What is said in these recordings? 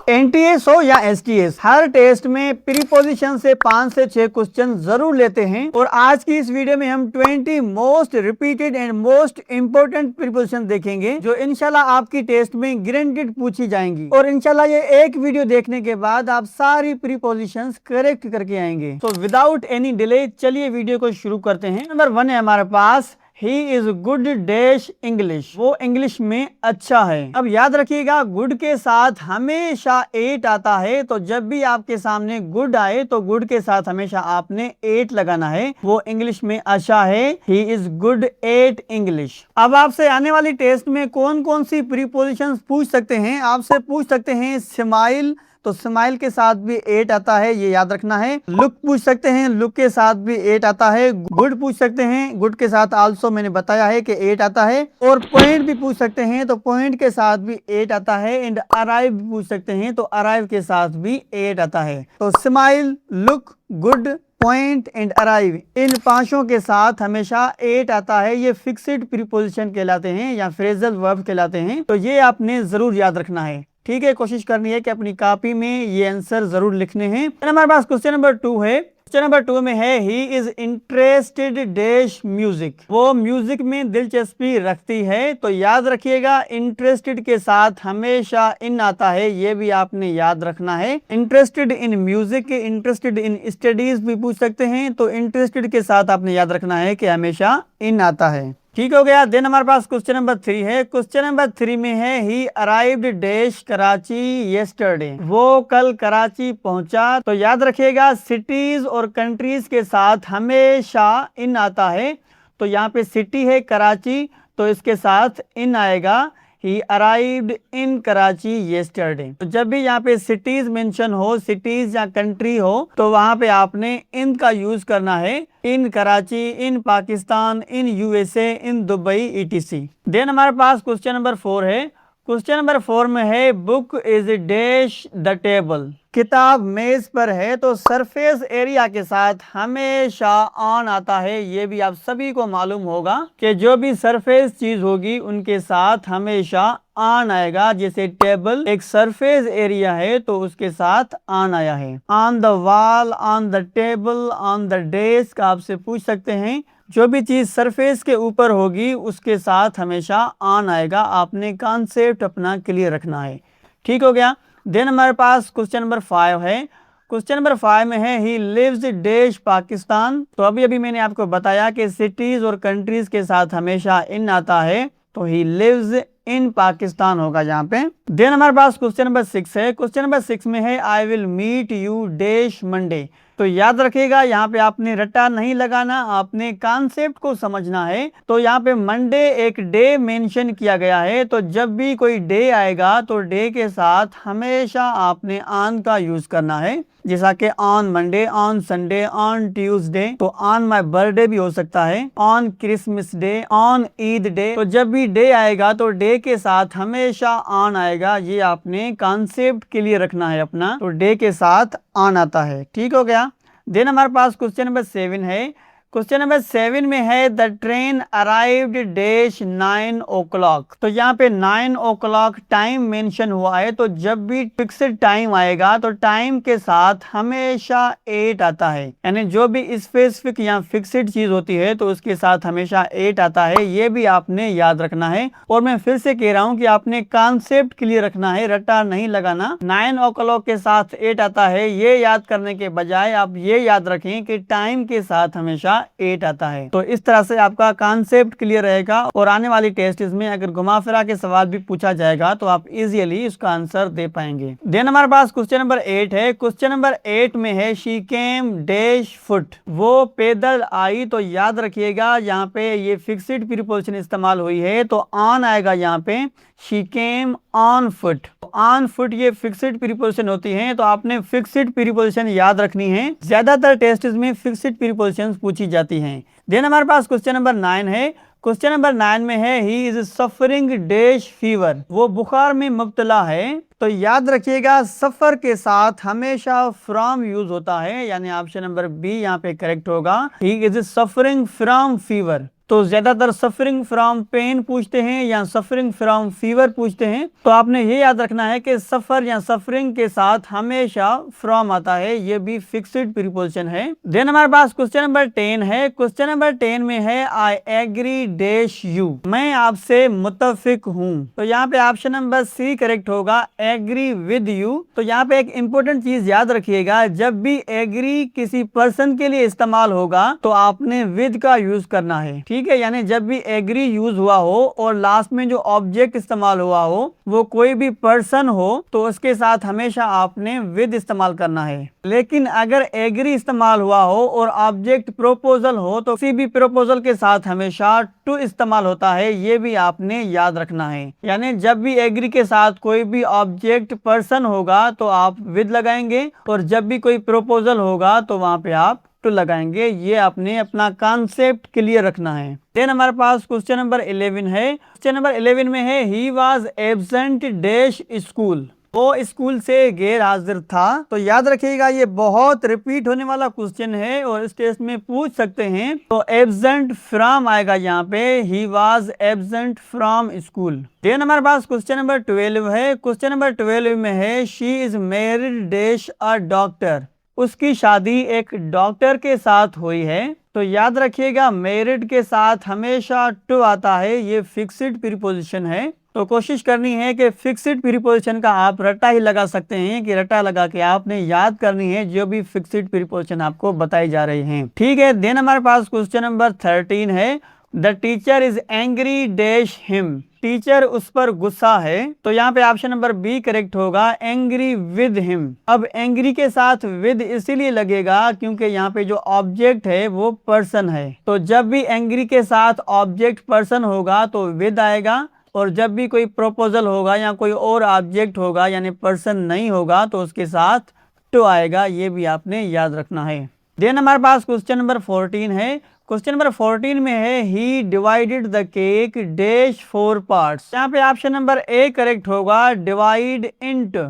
NTS हो या STS, हर test में प्रीपोजिशन से 5 से 6 क्वेश्चन जरूर लेते हैं। और आज की इस वीडियो में हम 20 most repeated and most important preposition देखेंगे जो इंशाल्लाह आपकी टेस्ट में गारंटीड पूछी जाएंगी। और इंशाल्लाह ये एक वीडियो देखने के बाद आप सारी प्रीपोजिशंस करेक्ट करके आएंगे। तो विदाउट एनी डिले चलिए वीडियो को शुरू करते हैं। नंबर 1 है हमारे पास, he is good dash English, वो इंग्लिश में अच्छा है। अब याद रखिएगा गुड के साथ हमेशा एट आता है, तो जब भी आपके सामने गुड आए तो गुड के साथ हमेशा आपने एट लगाना है। वो इंग्लिश में अच्छा है, he is good at English. अब आपसे आने वाली टेस्ट में कौन कौन सी प्रीपोजिशंस पूछ सकते हैं, आपसे पूछ सकते हैं स्माइल, तो स्माइल के साथ भी एट आता है, ये याद रखना है। लुक पूछ सकते हैं, लुक के साथ भी एट आता है। गुड पूछ सकते हैं, गुड के साथ आल्सो मैंने बताया है कि एट आता है। और पॉइंट भी पूछ सकते हैं, तो पॉइंट के साथ भी एट आता है। एंड अराइव भी पूछ सकते हैं, तो अराइव के साथ भी एट आता है। तो smile, look, good, point and arrive, इन पांचों के साथ हमेशा एट आता है। ये फिक्स्ड प्रीपोजिशन कहलाते हैं या फ्रेजल वर्ब कहलाते हैं। तो ये आपने जरूर याद रखना है, ठीक है। कोशिश करनी है कि अपनी कॉपी में ये आंसर जरूर लिखने हैं। हमारे पास क्वेश्चन नंबर 2 है। क्वेश्चन नंबर 2 में है, he is interested dash music, वो म्यूजिक में दिलचस्पी रखती है। तो याद रखिएगा इंटरेस्टेड के साथ हमेशा इन आता है, ये भी आपने याद रखना है। Interested in music, interested in studies भी पूछ सकते हैं, तो इंटरेस्टेड के साथ आपने याद रखना है कि हमेशा इन आता है, ठीक हो गया। देन हमारे पास क्वेश्चन नंबर 3 है। क्वेश्चन नंबर 3 में है, ही अराइव्ड डैश कराची येस्टरडे, वो कल कराची पहुंचा। तो याद रखिएगा सिटीज और कंट्रीज के साथ हमेशा इन आता है। तो यहाँ पे सिटी है कराची, तो इसके साथ इन आएगा, ही अराइव्ड इन कराची येस्टरडे। तो जब भी यहाँ पे सिटीज मेंशन हो, सिटीज या कंट्री हो, तो वहां पे आपने इन का यूज करना है। In Karachi, in Pakistan, in USA, in Dubai, ETC. Then हमारे पास क्वेश्चन नंबर 4 है। क्वेश्चन नंबर 4 में है, book is dash the table, किताब मेज पर है। तो सरफेस एरिया के साथ हमेशा ऑन आता है, ये भी आप सभी को मालूम होगा कि जो भी सरफेस चीज होगी उनके साथ हमेशा ऑन आएगा। जैसे टेबल एक सरफेस एरिया है तो उसके साथ ऑन आया है। On the wall, on the table, on the desk आपसे पूछ सकते हैं। जो भी चीज सरफेस के ऊपर होगी उसके साथ हमेशा ऑन आएगा। आपने कॉन्सेप्ट अपना क्लियर रखना है, ठीक हो गया। देन हमारे पास क्वेश्चन नंबर 5 है। क्वेश्चन नंबर 5 में है, ही लिव्स डैश पाकिस्तान। तो अभी मैंने आपको बताया कि सिटीज और कंट्रीज के साथ हमेशा इन आता है, तो ही लिव्स इन पाकिस्तान होगा यहाँ पे। देन हमारे पास क्वेश्चन नंबर 6 है। क्वेश्चन नंबर 6 में है, I will meet you dash Monday. तो याद रखिएगा यहाँ पे आपने रट्टा नहीं लगाना, आपने कॉन्सेप्ट को समझना है। तो यहाँ पे मंडे एक डे मेंशन किया गया है, तो जब भी कोई डे आएगा तो डे के साथ हमेशा आपने ऑन का यूज करना है। जैसा कि on Monday, on Sunday, on Tuesday, तो ऑन माय बर्थडे भी हो सकता है, on Christmas day, on Eid day. तो जब भी डे आएगा तो डे के साथ हमेशा ऑन आएगा, ये आपने कॉन्सेप्ट के लिए रखना है अपना। तो डे के साथ ऑन आता है, ठीक हो गया। देन हमारे पास क्वेश्चन नंबर 7 है। क्वेश्चन नंबर 7 में है, the train arrived dash 9 o'clock। तो यहाँ पे 9 o'clock टाइम मेंशन हुआ है, तो जब भी फिक्स्ड टाइम आएगा तो टाइम के साथ हमेशा 8 आता है। यानी जो भी स्पेसिफिक या फिक्स्ड चीज होती है तो उसके साथ हमेशा 8 आता है, ये भी आपने याद रखना है। और मैं फिर से कह रहा हूँ कि आपने कॉन्सेप्ट क्लियर रखना है, रट्टा नहीं लगाना। 9 o'clock के साथ 8 आता है, ये याद करने के बजाय आप ये याद रखें कि टाइम के साथ हमेशा 8 आता है। तो इस तरह से आपका कॉन्सेप्ट क्लियर रहेगा और आने वाली टेस्ट में अगर घुमा फिरा के सवाल भी पूछा जाएगा तो आप इजीली इसका आंसर दे पाएंगे। देन हमारे पास क्वेश्चन नंबर 8 है। क्वेश्चन नंबर 8 में है, शी केम डैश फुट, वो पैदल आई। तो याद रखिएगा यहाँ पे ये फिक्स्ड प्रीपोजिशन इस्तेमाल हुई है, तो ऑन आएगा यहाँ पे, she came on foot. On foot ये फिक्स्ड प्रीपोजिशन होती है, तो आपने फिक्स्ड प्रीपोजिशन याद रखनी है। ज्यादातर टेस्ट में फिक्स्ड प्रीपोजिशन पूछी जाती हैं। देन हमारे पास क्वेश्चन नंबर 9 है। क्वेश्चन नंबर 9 में है, he is suffering dash fever, वो बुखार में मुब्तला है। तो याद रखिएगा सफर के साथ हमेशा फ्रॉम यूज होता है, यानी ऑप्शन नंबर बी यहाँ पे करेक्ट होगा, he is suffering from fever. तो ज्यादातर सफरिंग फ्रॉम पेन पूछते हैं या सफरिंग फ्रॉम फीवर पूछते हैं। तो आपने ये याद रखना है कि सफर या सफरिंग के साथ हमेशा फ्रॉम आता है, ये भी फिक्स्ड प्रीपोजिशन है। देन हमारे पास क्वेश्चन नंबर 10 है। क्वेश्चन नंबर 10 में है आई एग्री डैश यू, मैं आपसे मुत्तफिक हूँ। तो यहाँ पे ऑप्शन नंबर सी करेक्ट होगा, एग्री विद यू। तो यहाँ पे एक इंपॉर्टेंट चीज याद रखिएगा, जब भी एग्री किसी पर्सन के लिए इस्तेमाल होगा तो आपने विद का यूज करना है, ठीक है। यानी जब भी एग्री यूज हुआ हो और लास्ट में जो ऑब्जेक्ट इस्तेमाल हुआ हो वो कोई भी पर्सन हो तो उसके साथ हमेशा आपने विद इस्तेमाल करना है। लेकिन अगर एग्री इस्तेमाल हुआ हो और ऑब्जेक्ट प्रोपोजल हो तो किसी भी प्रोपोजल के साथ हमेशा टू इस्तेमाल होता है, ये भी आपने याद रखना है। यानी जब भी एग्री के साथ कोई भी ऑब्जेक्ट पर्सन होगा तो आप विद लगाएंगे और जब भी कोई प्रोपोजल होगा तो वहां पे आप टू लगाएंगे। ये आपने अपना कॉन्सेप्ट क्लियर रखना है। देन हमारे पास क्वेश्चन नंबर 11 है। क्वेश्चन नंबर 11 में है ही वाज एब्सेंट डैश स्कूल, वो स्कूल से गैर हाजिर था। तो याद रखिएगा ये बहुत रिपीट होने वाला क्वेश्चन है और इस टेस्ट में पूछ सकते हैं। तो एब्सेंट फ्रॉम आएगा यहाँ पे, he was absent from school. Then हमारे पास क्वेश्चन नंबर 12 है। क्वेश्चन नंबर 12 में है she is married dash a doctor, उसकी शादी एक डॉक्टर के साथ हुई है। तो याद रखिएगा मैरिड के साथ हमेशा टू आता है, ये फिक्स्ड प्रीपोजिशन है। तो कोशिश करनी है कि फिक्स्ड प्रीपोजिशन का आप रट्टा ही लगा सकते हैं कि रट्टा लगा के आपने याद करनी है जो भी फिक्स्ड प्रीपोजिशन आपको बताई जा रही हैं, ठीक है। देन हमारे पास क्वेश्चन नंबर 13 है। The teacher is angry dash him, teacher उस पर गुस्सा है। तो यहाँ पे ऑप्शन नंबर बी करेक्ट होगा, एंग्री विद हिम। अब एंग्री के साथ विद इसीलिए लगेगा क्योंकि यहाँ पे जो ऑब्जेक्ट है वो पर्सन है। तो जब भी एंग्री के साथ ऑब्जेक्ट पर्सन होगा तो विद आएगा और जब भी कोई प्रोपोजल होगा या कोई और ऑब्जेक्ट होगा यानी पर्सन नहीं होगा तो उसके साथ टू आएगा, ये भी आपने याद रखना है। देन हमारे पास क्वेश्चन नंबर 14 है। क्वेश्चन नंबर 14 में है he divided the cake dash 4 parts, यहाँ पे ऑप्शन नंबर ए करेक्ट होगा, डिवाइड इनटू,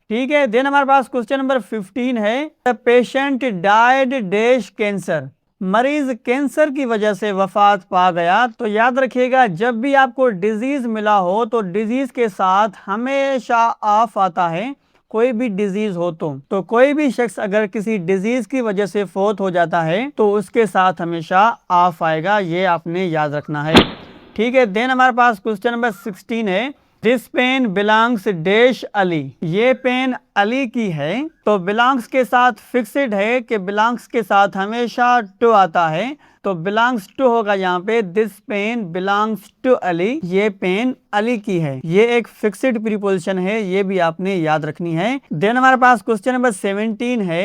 ठीक है। देन हमारे पास क्वेश्चन नंबर 15 है। The patient died dash cancer, मरीज कैंसर की वजह से वफात पा गया। तो याद रखिएगा जब भी आपको डिजीज मिला हो तो डिजीज के साथ हमेशा ऑफ आता है, कोई भी डिजीज हो तो कोई भी शख्स अगर किसी डिजीज की वजह से फौत हो जाता है तो उसके साथ हमेशा ऑफ आएगा, ये आपने याद रखना है, ठीक है। देन हमारे पास क्वेश्चन नंबर 16 है। This pen belongs dash Ali, ये पेन अली की है। तो बिलोंग्स के साथ फिक्स्ड है कि बिलोंग्स के साथ हमेशा टू आता है, तो बिलोंग्स टू होगा यहाँ पे, this pen belongs to Ali, ये पेन अली की है। ये एक फिक्स्ड प्रीपोजिशन है, ये भी आपने याद रखनी है। देन हमारे पास क्वेश्चन नंबर 17 है।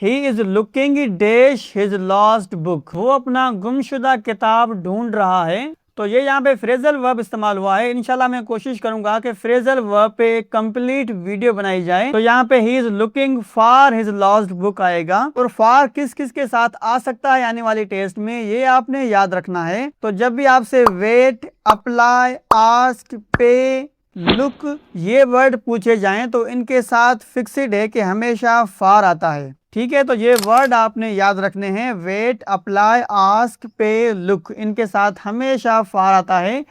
He is looking dash his lost book, वो अपना गुमशुदा किताब ढूंढ रहा है। तो ये यहाँ पे फ्रेजल वर्ब इस्तेमाल हुआ है। इंशाल्लाह मैं कोशिश करूंगा कि फ्रेजल वर्ब पे एक कंप्लीट वीडियो बनाई जाए। तो यहाँ पे he is looking for his lost book आएगा और फॉर किस किस के साथ आ सकता है आने वाली टेस्ट में, ये आपने याद रखना है। तो जब भी आपसे वेट, अप्लाई, आस्क, पे, लुक ये वर्ड पूछे जाएं तो इनके साथ फिक्स्ड है कि हमेशा फॉर आता है, ठीक है। तो ये वर्ड आपने याद रखने हैं, वेट, अप्लाई, आस्क, पे, लुक, इनके साथ हमेशा फॉर आता है।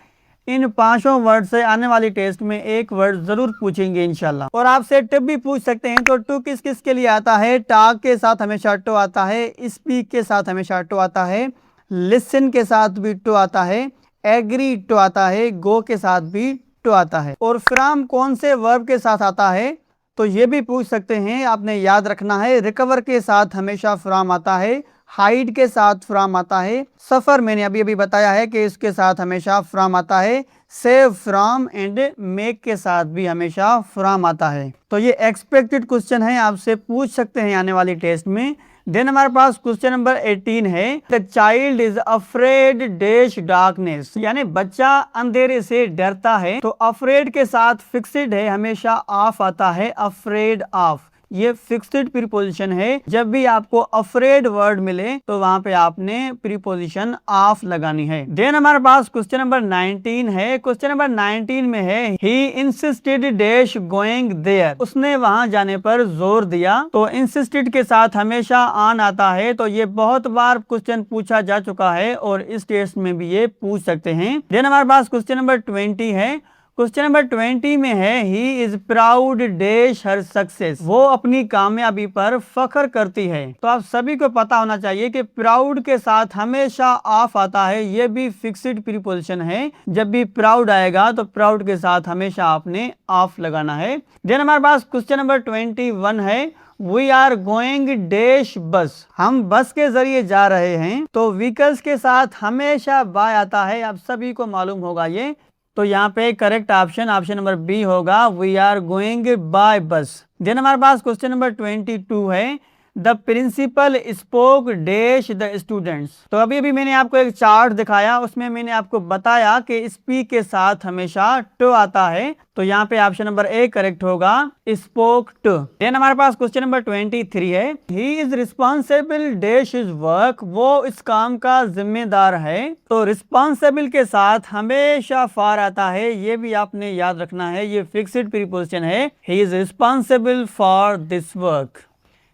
इन पांचों वर्ड से आने वाली टेस्ट में एक वर्ड जरूर पूछेंगे इंशाल्लाह। और आपसे टिप भी पूछ सकते हैं। तो टू किस किस के लिए आता है, टॉक के साथ हमेशा टू आता है, स्पीक के साथ हमेशा टू आता है, लिसन के साथ भी टू आता है, एग्री टू आता है, गो के साथ भी टू आता है। और फ्रॉम कौन से वर्ब के साथ आता है तो ये भी पूछ सकते हैं, आपने याद रखना है। रिकवर के साथ हमेशा फ्रॉम आता है, हाइड के साथ फ्रॉम आता है, सफर मैंने अभी अभी बताया है कि इसके साथ हमेशा फ्रॉम आता है, सेव फ्रॉम एंड मेक के साथ भी हमेशा फ्रॉम आता है। तो ये एक्सपेक्टेड क्वेश्चन है, आपसे पूछ सकते हैं आने वाली टेस्ट में। देन हमारे पास क्वेश्चन नंबर 18 है। The child is afraid dash darkness, यानी बच्चा अंधेरे से डरता है। तो अफ्रेड के साथ फिक्स्ड है, हमेशा ऑफ आता है, अफ्रेड ऑफ, ये फिक्स्ड प्रीपोजिशन है। जब भी आपको अफ्रेड वर्ड मिले तो वहां पे आपने प्रीपोजिशन ऑफ लगानी है। देन हमारे पास क्वेश्चन नंबर 19 है। क्वेश्चन नंबर 19 में है he insisted dash going there, उसने वहां जाने पर जोर दिया। तो इंसिस्टेड के साथ हमेशा ऑन आता है, तो ये बहुत बार क्वेश्चन पूछा जा चुका है और इस टेस्ट में भी ये पूछ सकते हैं। देन हमारे पास क्वेश्चन नंबर 20 है। क्वेश्चन नंबर 20 में है he is proud dash her success, वो अपनी कामयाबी पर फख्र करती है। तो आप सभी को पता होना चाहिए कि प्राउड के साथ हमेशा ऑफ आता है, ये भी फिक्स्ड प्रीपोजिशन है। जब भी प्राउड आएगा तो प्राउड के साथ हमेशा आपने ऑफ लगाना है। देन हमारे पास क्वेश्चन नंबर 21 है वी आर गोइंग डैश बस, हम बस के जरिए जा रहे हैं। तो व्हीकल्स के साथ हमेशा बाय आता है, आप सभी को मालूम होगा ये। तो यहाँ पे करेक्ट ऑप्शन नंबर बी होगा, we are going by bus. Then हमारे पास क्वेश्चन नंबर 22 है the principal spoke dash the students. तो अभी अभी मैंने आपको एक चार्ट दिखाया, उसमें मैंने आपको बताया कि स्पीक के साथ हमेशा टू आता है। तो यहाँ पे ऑप्शन नंबर ए करेक्ट होगा, स्पोक टू। देन हमारे पास क्वेश्चन नंबर 23 है he is responsible dash his work, वो इस काम का जिम्मेदार है। तो रिस्पॉन्सिबल के साथ हमेशा फॉर आता है, ये भी आपने याद रखना है, ये फिक्स्ड प्रीपोजिशन है। He is responsible for this work.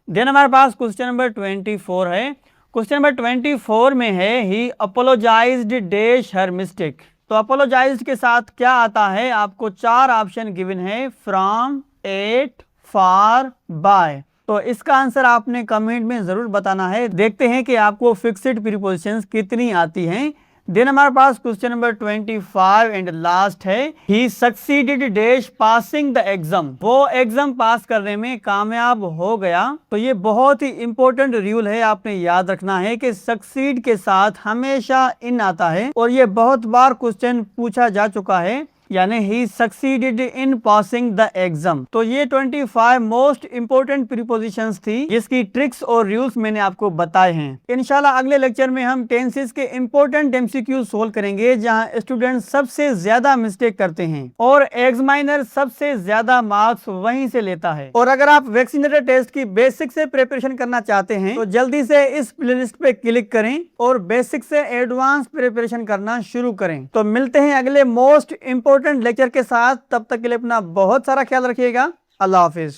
Then हमारे पास क्वेश्चन नंबर 24 है। क्वेश्चन नंबर 24 में है ही अपोलोजाइज्ड डैश हर मिस्टेक। तो अपोलोजाइज्ड के साथ क्या आता है, आपको 4 ऑप्शन गिवन है, फ्रॉम, एट, फॉर, बाय। तो इसका आंसर आपने कमेंट में जरूर बताना है। देखते हैं कि आपको फिक्स्ड प्रीपोजिशंस कितनी आती हैं। देन हमारे पास क्वेश्चन नंबर 25 एंड लास्ट है he succeeded dash passing the exam, वो एग्जाम पास करने में कामयाब हो गया। तो ये बहुत ही इंपॉर्टेंट रूल है, आपने याद रखना है कि सक्सीड के साथ हमेशा इन आता है और ये बहुत बार क्वेश्चन पूछा जा चुका है, यानी he succeeded in passing the exam. तो ये 25 मोस्ट इंपोर्टेंट प्रीपोजिशंस थी, जिसकी ट्रिक्स और रूल्स मैंने आपको बताए हैं। इंशाल्लाह अगले लेक्चर में हम टेंसेस के इंपॉर्टेंट एमसीक्यू सोल्व करेंगे, जहां स्टूडेंट सबसे ज्यादा मिस्टेक करते हैं और एग्जामिनर सबसे ज्यादा मार्क्स वहीं से लेता है। और अगर आप वैक्सीनेटर टेस्ट की बेसिक से प्रिपरेशन करना चाहते हैं तो जल्दी से इस प्लेलिस्ट पे क्लिक करें और बेसिक से एडवांस प्रिपरेशन करना शुरू करें। तो मिलते हैं अगले मोस्ट इंपोर्टेंट लेक्चर के साथ, तब तक के लिए अपना बहुत सारा ख्याल रखिएगा। अल्लाह हाफिज।